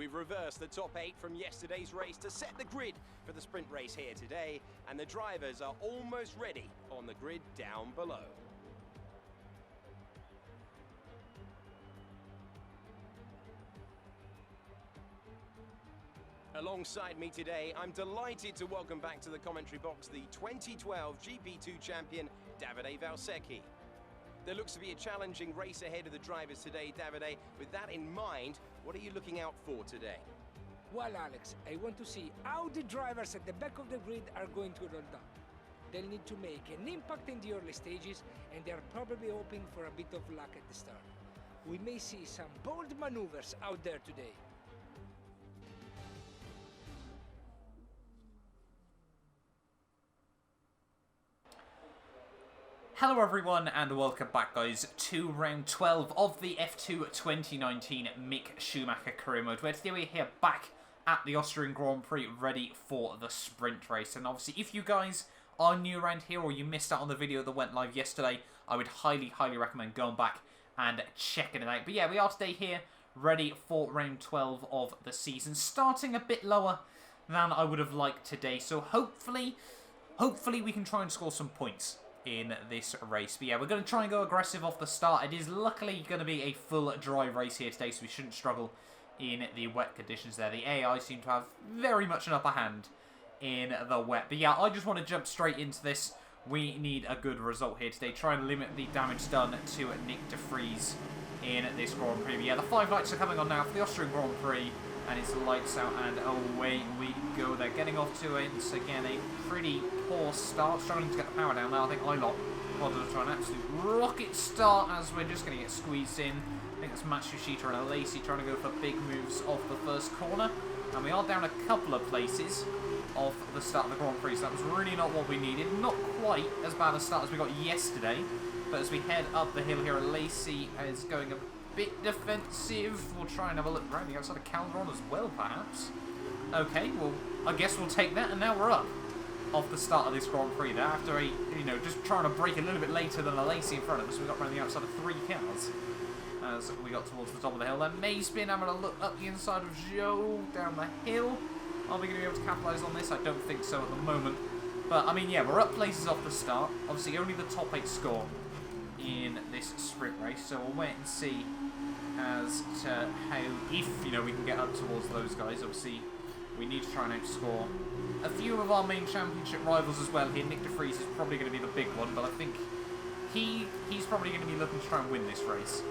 We've reversed the top 8 from yesterday's race to set the grid for the sprint race here today, and the drivers are almost ready on the grid down below. Alongside me today, I'm delighted to welcome back to the commentary box the 2012 GP2 champion, Davide Valsecchi. There looks to be a challenging race ahead of the drivers today, Davide. With that in mind, what are you looking out for today? Well, Alex, I want to see how the drivers at the back of the grid are going to roll down. They'll need to make an impact in the early stages, and they're probably hoping for a bit of luck at the start. We may see some bold maneuvers out there today. Hello everyone and welcome back guys to round 12 of the F2 2019 Mick Schumacher career mode, where today we're here back at the Austrian Grand Prix ready for the sprint race. And obviously if you guys are new around here or you missed out on the video that went live yesterday, I would highly recommend going back and checking it out. But yeah, we are today here ready for round 12 of the season, starting a bit lower than I would have liked today. So hopefully we can try and score some points in this race. But yeah, we're going to try and go aggressive off the start. It is luckily going to be a full dry race here today, so we shouldn't struggle in the wet conditions there. The AI seem to have very much an upper hand in the wet. But yeah, I just want to jump straight into this. We need a good result here today. Try and limit the damage done to Nick de Vries in this Grand Prix. But yeah, the 5 lights are coming on now for the Austrian Grand Prix. And it's lights out and away we go. They're getting off to once again a pretty poor start. Struggling to get the power down now. I think Ilot wanted to try an absolute rocket start as we're just going to get squeezed in. I think it's Matt212 and Lacey trying to go for big moves off the first corner. And we are down a couple of places off the start of the Grand Prix. So that was really not what we needed. Not quite as bad a start as we got yesterday. But as we head up the hill here, Lacey is going a bit defensive. We'll try and have a look around the outside of Calderon as well, perhaps. Okay, well, I guess we'll take that, and now we're up off the start of this Grand Prix there, after a, just trying to break a little bit later than the Lacey in front of us. We got around the outside of 3 cars as we got towards the top of the hill. Then Mayspin having a look up the inside of Joe down the hill. Are we going to be able to capitalise on this? I don't think so at the moment. But, I mean, yeah, we're up places off the start. Obviously, only the top 8 score in this sprint race, so we'll wait and see as to how, if we can get up towards those guys. Obviously we need to try and outscore a few of our main championship rivals as well here. Nick de Vries is probably going to be the big one, but I think he's probably going to be looking to try and win this race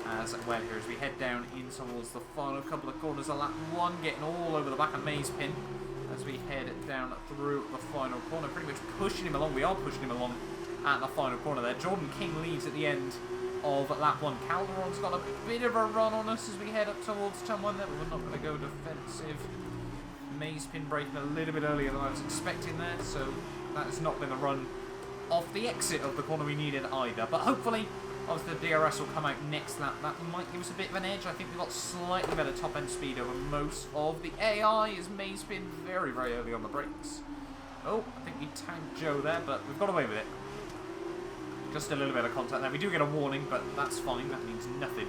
as well here as we head down in towards the final couple of corners of lap 1, getting all over the back of Mayspin as we head down through the final corner, pretty much pushing him along. We are pushing him along at the final corner there. Jordan King leads at the end of lap 1. Calderon's got a bit of a run on us as we head up towards turn 1 there, but we're not going to go defensive. Mayspin breaking a little bit earlier than I was expecting there, so that has not been the run off the exit of the corner we needed either. But hopefully, obviously the DRS will come out next lap. That might give us a bit of an edge. I think we've got slightly better top end speed over most of the AI, as Mayspin very early on the brakes. Oh, I think we tagged Joe there, but we've got away with it. Just a little bit of contact there. We do get a warning, but that's fine. That means nothing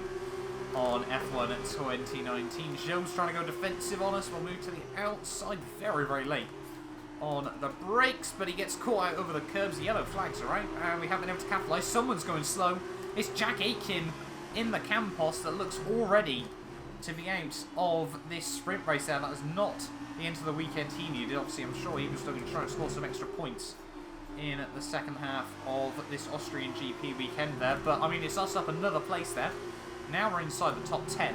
on F1 2019. Joe's trying to go defensive on us. We'll move to the outside very late on the brakes, but he gets caught out over the curbs. The yellow flags are out, and we haven't been able to capitalise. Someone's going slow. It's Jack Aitken in the Campos that looks already to be out of this sprint race there. That is not the end of the weekend he needed. Obviously, I'm sure he was looking to try and score some extra points in the second half of this Austrian GP weekend there. But, I mean, it's us up another place there. Now we're inside the top 10.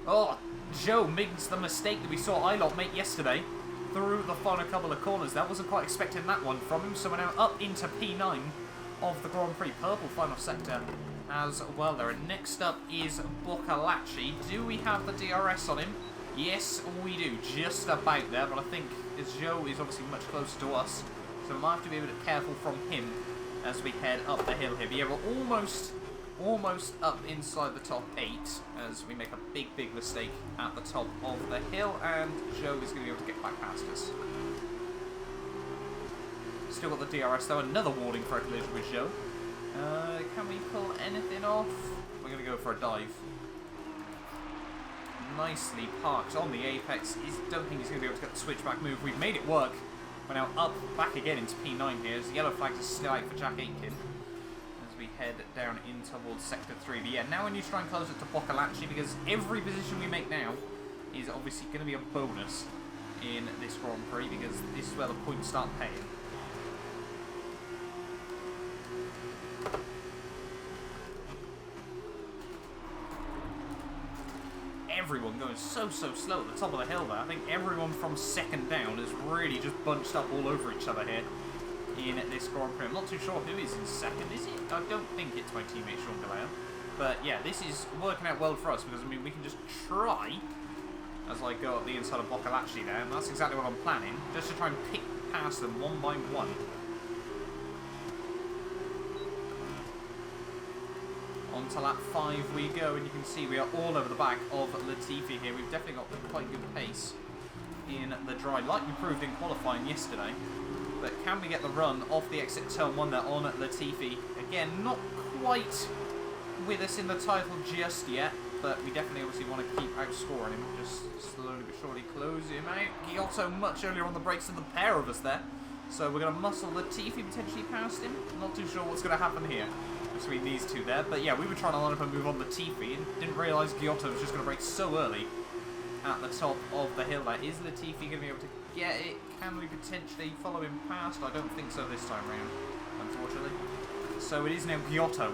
Oh, Joe makes the mistake that we saw Ilot make yesterday through the final couple of corners. That wasn't quite expecting that one from him. So we're now up into P9 of the Grand Prix. Purple final sector as well there. And next up is Boccalacci. Do we have the DRS on him? Yes, we do. Just about there. But I think as Joe is obviously much closer to us, so we might have to be a bit careful from him as we head up the hill here. But yeah, we're almost up inside the top 8 as we make a big mistake at the top of the hill, and Joe is going to be able to get back past us. Still got the DRS though. Another warning for a collision with Joe. Can we pull anything off? We're going to go for a dive. nicely parked on the apex. Don't think he's going to be able to get the switchback move. We've made it work. We're now up, back again into P9 here. As the yellow flag is still out for Jack Aitken. As we head down in towards Sector 3. But yeah, now we need to try and close it to Boccolacci, because every position we make now is obviously going to be a bonus in this Grand Prix, because this is where the points start paying. Everyone going so slow at the top of the hill there. I think everyone from second down is really just bunched up all over each other here in this Grand Prix. I'm not too sure who is in second, is it? I don't think it's my teammate Sean Galea. But yeah, this is working out well for us, because I mean we can just try, as I go up the inside of Boccolacci there, and that's exactly what I'm planning, just to try and pick past them one by one. On to lap 5 we go, and you can see we are all over the back of Latifi here. We've definitely got quite good pace in the dry, like we proved in qualifying yesterday. But can we get the run off the exit turn 1 there on Latifi? Again, not quite with us in the title just yet, but we definitely obviously want to keep outscoring him. Just slowly but surely close him out. Giotto much earlier on the brakes than the pair of us there. So we're going to muscle Latifi potentially past him. Not too sure what's going to happen here between these two there. But yeah, we were trying to line up a move on Latifi and didn't realise Giotto was just going to brake so early at the top of the hill there. Is Latifi going to be able to get it? Can we potentially follow him past? I don't think so this time round, unfortunately. So it is now Giotto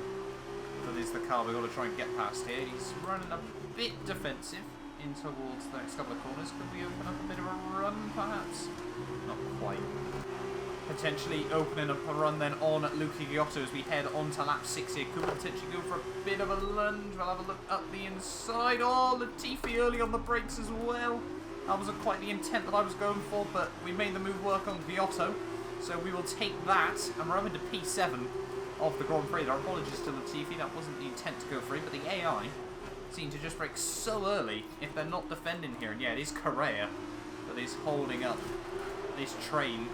that is the car we've got to try and get past here. He's running a bit defensive in towards the next couple of corners. Could we open up a bit of a run, perhaps? Not quite. Potentially opening up a run then on Luca Giotto as we head on to lap 6 here. Could we potentially go for a bit of a lunge? We'll have a look up the inside. Oh, Latifi early on the brakes as well. That wasn't quite the intent that I was going for, but we made the move work on Giotto. So we will take that, and we're up into P7 of the Grand Prix. Our apologies to Latifi, that wasn't the intent to go for him, but the AI seem to just brake so early if they're not defending here. And yeah, it is Correa that is holding up this train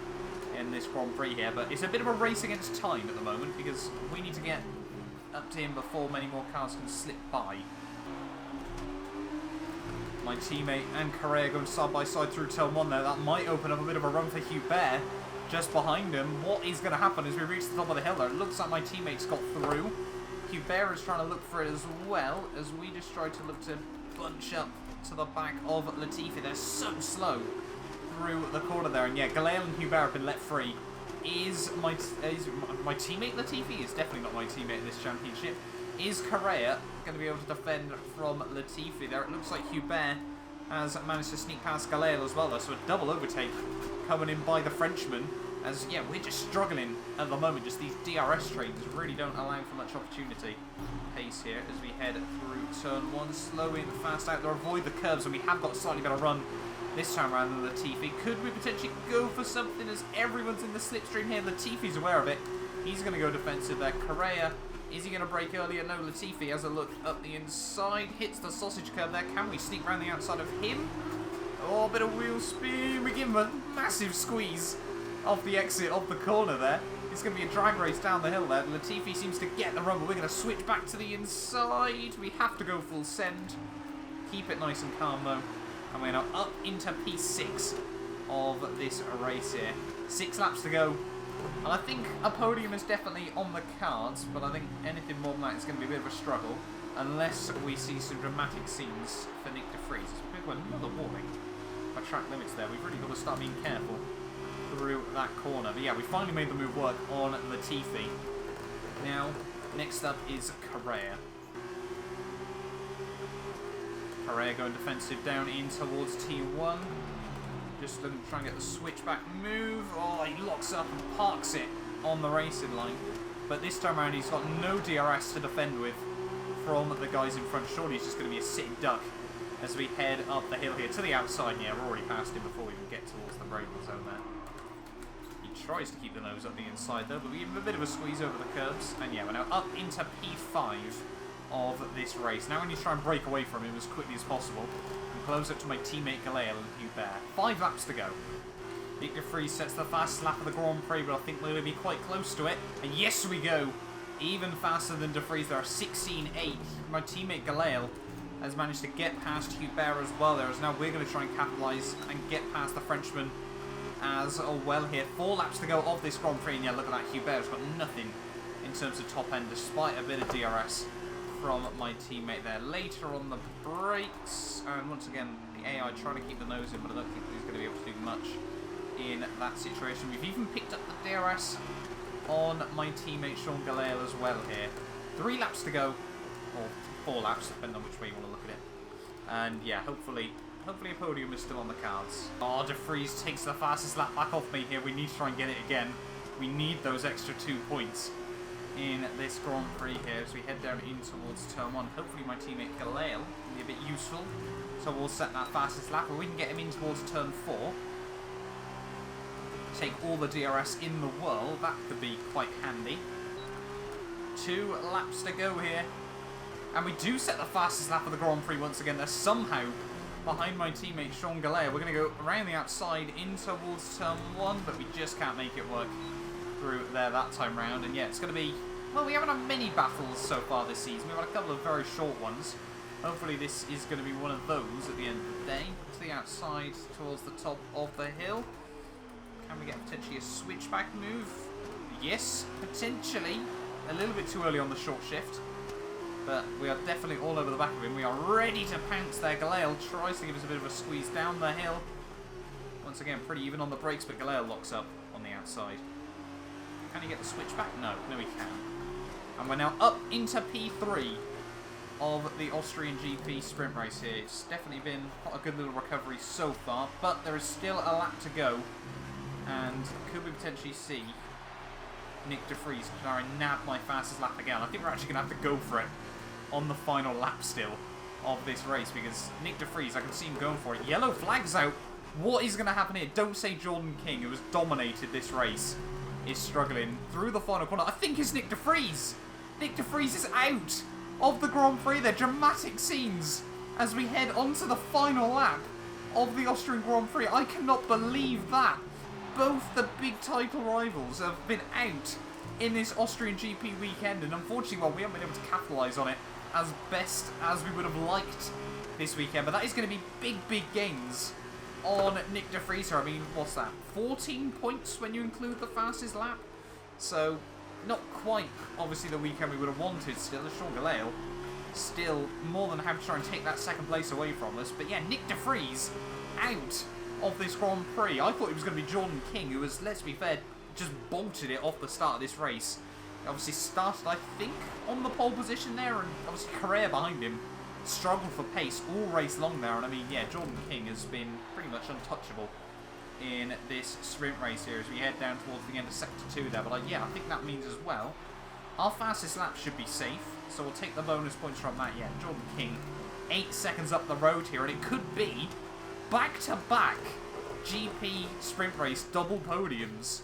in this Grand Prix here, but it's a bit of a race against time at the moment, because we need to get up to him before many more cars can slip by. My teammate and Correa going side by side through turn 1 there. That might open up a bit of a run for Hubert just behind him. What is going to happen as we reach the top of the hill there? It looks like my teammates got through. Hubert is trying to look for it as well, as we just try to look to bunch up to the back of Latifi. They're so slow through the corner there, and yeah, Galea and Hubert have been let free. Is my teammate Latifi? Is definitely not my teammate in this championship. Is Correa going to be able to defend from Latifi there? It looks like Hubert has managed to sneak past Galea as well, though, so a double overtake coming in by the Frenchman. As, yeah, we're just struggling at the moment. Just these DRS trains really don't allow for much opportunity. Pace here as we head through turn 1, slowing fast out there, avoid the curves, and we have got a slightly better run this time around than Latifi. Could we potentially go for something as everyone's in the slipstream here? Latifi's aware of it. He's going to go defensive there. Correa, is he going to brake earlier? No, Latifi has a look up the inside, hits the sausage curve there. Can we sneak around the outside of him? Oh, a bit of wheel spin. We give him a massive squeeze off the exit of the corner there. It's going to be a drag race down the hill there. Latifi seems to get the run, but we're going to switch back to the inside. We have to go full send. Keep it nice and calm though. And we're now up into P6 of this race here. 6 laps to go. And I think a podium is definitely on the cards, but I think anything more than that is going to be a bit of a struggle. Unless we see some dramatic scenes for Nick de Vries. We've got another warning for track limits there. We've really got to start being careful through that corner. But yeah, we finally made the move work on Latifi. Now, next up is Correa. Correa going defensive down in towards T1. Just looking to try and get the switchback move. Oh, he locks up and parks it on the racing line. But this time around, he's got no DRS to defend with from the guys in front. Surely he's just going to be a sitting duck as we head up the hill here to the outside. Yeah, we're already past him before we even get towards the braking zone there. He tries to keep the nose up the inside though, but we give him a bit of a squeeze over the curbs. And yeah, we're now up into P5 of this race. Now we need to try and break away from him as quickly as possible and close up to my teammate Galea and Hubert. 5 laps to go. Nick de Vries sets the fast lap of the Grand Prix, but I think we're going to be quite close to it. And yes, we go. Even faster than de Vries. There are 16.8. My teammate Galea has managed to get past Hubert as well there, as now we're going to try and capitalise and get past the Frenchman as well here. 4 laps to go of this Grand Prix, and yeah, look at that, Hubert's got nothing in terms of top end, despite a bit of DRS from my teammate there. Later on the brakes, and once again, the AI trying to keep the nose in, but I don't think he's going to be able to do much in that situation. We've even picked up the DRS on my teammate Sean Galale as well here. 3 laps to go, or 4 laps, depending on which way you want to look at it. And yeah, hopefully a podium is still on the cards. Oh, De Vries takes the fastest lap back off me here. We need to try and get it again. We need those extra 2 points in this Grand Prix here as we head down in towards turn 1. Hopefully my teammate Galale will be a bit useful. So we'll set that fastest lap, and we can get him in towards turn 4. Take all the DRS in the world. That could be quite handy. 2 laps to go here. And we do set the fastest lap of the Grand Prix once again. They're somehow behind my teammate Sean Galea. We're going to go around the outside in towards turn 1, but we just can't make it work through there that time round. And yeah, it's going to be, well, we haven't had many battles so far this season. We've had a couple of very short ones. Hopefully this is going to be one of those at the end of the day. To the outside towards the top of the hill. Can we get potentially a switchback move? Yes, potentially. A little bit too early on the short shift. But we are definitely all over the back of him. We are ready to pounce there. Galale tries to give us a bit of a squeeze down the hill. Once again, pretty even on the brakes, but Galale locks up on the outside. Can he get the switchback? No, he can. And we're now up into P3 of the Austrian GP sprint race here. It's definitely been quite a good little recovery so far, but there is still a lap to go. And could we potentially see Nick De Vries try and nab my fastest lap again? I think we're actually going to have to go for it on the final lap still of this race, because Nick De Vries, I can see him going for it. Yellow flag's out. What is going to happen here? Don't say Jordan King, who has dominated this race, is struggling through the final corner. I think it's Nick De Vries. Nick De Vries is out of the Grand Prix. They're dramatic scenes as we head onto the final lap of the Austrian Grand Prix. I cannot believe that. Both the big title rivals have been out in this Austrian GP weekend, and unfortunately, well, we haven't been able to capitalise on it as best as we would have liked this weekend. But that is going to be big gains on Nick De Vries. I mean, what's that? 14 points when you include the fastest lap. So, not quite, obviously, the weekend we would have wanted still. Sean Galale still more than happy to try and take that second place away from us. But yeah, Nick De Vries out of this Grand Prix. I thought it was going to be Jordan King, who was, let's be fair, just bolted it off the start of this race. Obviously started, I think, on the pole position there, and obviously Carrera behind him struggled for pace all race long there. And I mean, yeah, Jordan King has been pretty much untouchable in this sprint race here as we head down towards the end of sector 2 there. But yeah, I think that means as well our fastest lap should be safe, so we'll take the bonus points from that. Yeah, Jordan King 8 seconds up the road here, and it could be back-to-back GP sprint race double podiums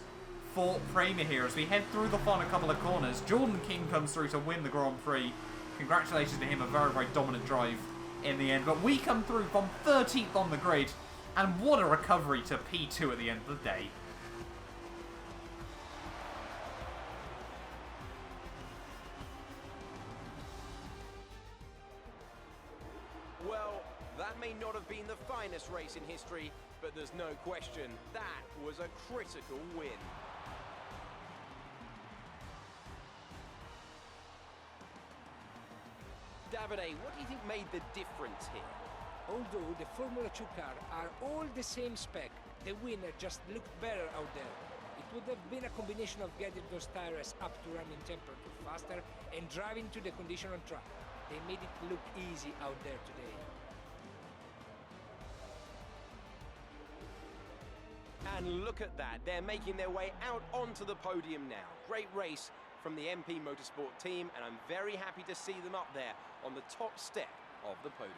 for Prema here as we head through the final couple of corners. Jordan King comes through to win the Grand Prix. Congratulations to him, a very dominant drive in the end. But we come through from 13th on the grid, and what a recovery to P2 at the end of the day. Well, that may not have been the finest race in history, but there's no question that was a critical win. Davide, what do you think made the difference here? Although the Formula 2 cars are all the same spec, the winner just looked better out there. It would have been a combination of getting those tires up to running temperature faster and driving to the condition on track. They made it look easy out there today. And look at that, they're making their way out onto the podium now. Great race from the MP Motorsport team, and I'm very happy to see them up there on the top step of the podium.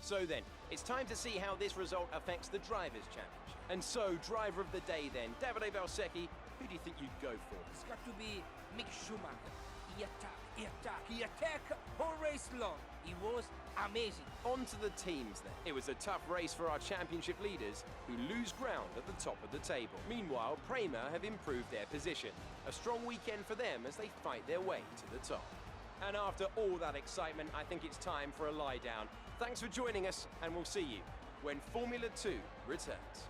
So then, it's time to see how this result affects the Drivers' Championship. And so, driver of the day then, Davide Valsecchi, Who do you think you'd go for? It's got to be Mick Schumacher. He attacked whole race long. He was amazing. On to the teams then. It was a tough race for our championship leaders who lose ground at the top of the table. Meanwhile, Prema have improved their position. A strong weekend for them as they fight their way to the top. And after all that excitement, I think it's time for a lie down. Thanks for joining us, and we'll see you when Formula 2 returns.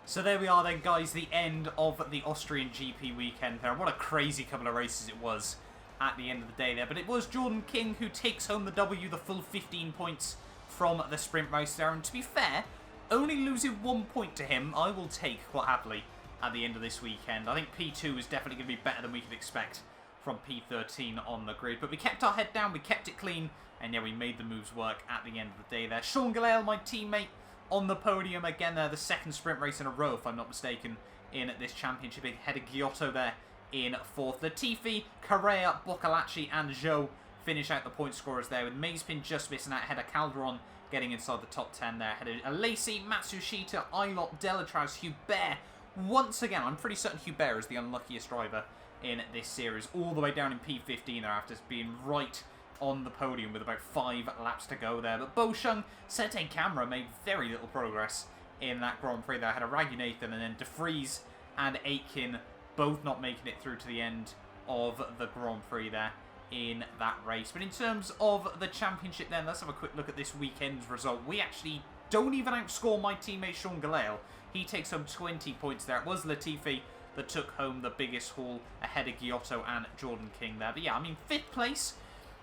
So there we are then, guys, the end of the Austrian GP weekend there. What a crazy couple of races it was at the end of the day there. But it was Jordan King who takes home the W, the full 15 points from the sprint race there. And to be fair, only losing 1 point to him, I will take quite happily at the end of this weekend. I think P2 is definitely going to be better than we could expect from P13 on the grid. But we kept our head down, we kept it clean, and yeah, we made the moves work at the end of the day there. Sean Gallale, my teammate, on the podium again there, the second sprint race in a row, if I'm not mistaken, in this championship. Ahead of Giotto there in fourth. Latifi, Correa, Boccalacci and Zhou finish out the point scorers there, with Mazepin just missing out ahead of Calderon, getting inside the top 10 there. Ahead of Alesi, Matsushita, Ilott, Delatraz, Hubert. Once again, I'm pretty certain Hubert is the unluckiest driver in this series, all the way down in P15 there after being right on the podium with about 5 laps to go there. But Boshung, Sete Camera made very little progress in that Grand Prix there. I had a Raghunathan and then De Vries and Aitken both not making it through to the end of the Grand Prix there in that race. But in terms of the championship then, let's have a quick look at this weekend's result. We actually don't even outscore my teammate Sean Gallale. He takes home 20 points there. It was Latifi that took home the biggest haul ahead of Giotto and Jordan King there. But yeah, I mean, 5th place,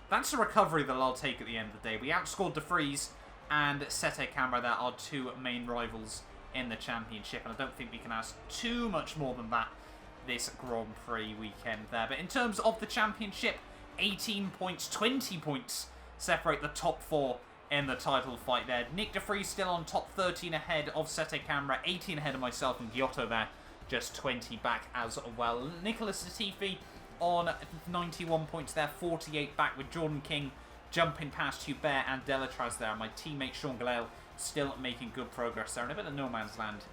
that's a recovery that I'll take at the end of the day. We outscored De Vries and Sete Camera there, our 2 main rivals in the championship, and I don't think we can ask too much more than that this Grand Prix weekend there. But in terms of the championship, 18 points, 20 points separate the top 4 in the title fight there. Nick De Vries still on top, 13 ahead of Sete Camera, 18 ahead of myself and Giotto there, just 20 back as well. Nicholas Latifi on 91 points there, 48 back, with Jordan King jumping past Hubert and Delatraz there. My teammate Sean Gallale still making good progress there, and a bit of no man's land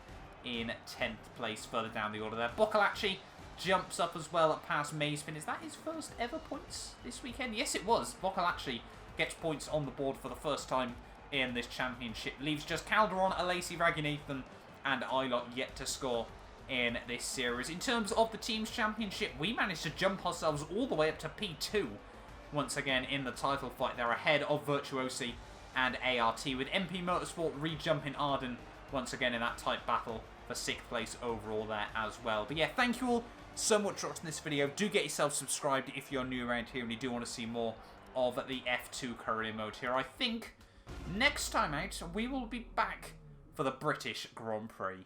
in 10th place further down the order there. Boccalacci jumps up as well past Mazepin. Is that his first ever points this weekend? Yes, it was. Boccalacci gets points on the board for the first time in this championship. Leaves just Calderon, Alesi, Raghunathan and Ilott yet to score in this series. In terms of the team's championship, we managed to jump ourselves all the way up to P2 once again in the title fight. They're ahead of Virtuosi and ART, with MP Motorsport re-jumping Arden once again in that tight battle for 6th place overall there as well. But yeah, thank you all so much for watching this video. Do get yourself subscribed if you're new around here and you do want to see more of the F2 career mode here. I think next time out we will be back for the British Grand Prix.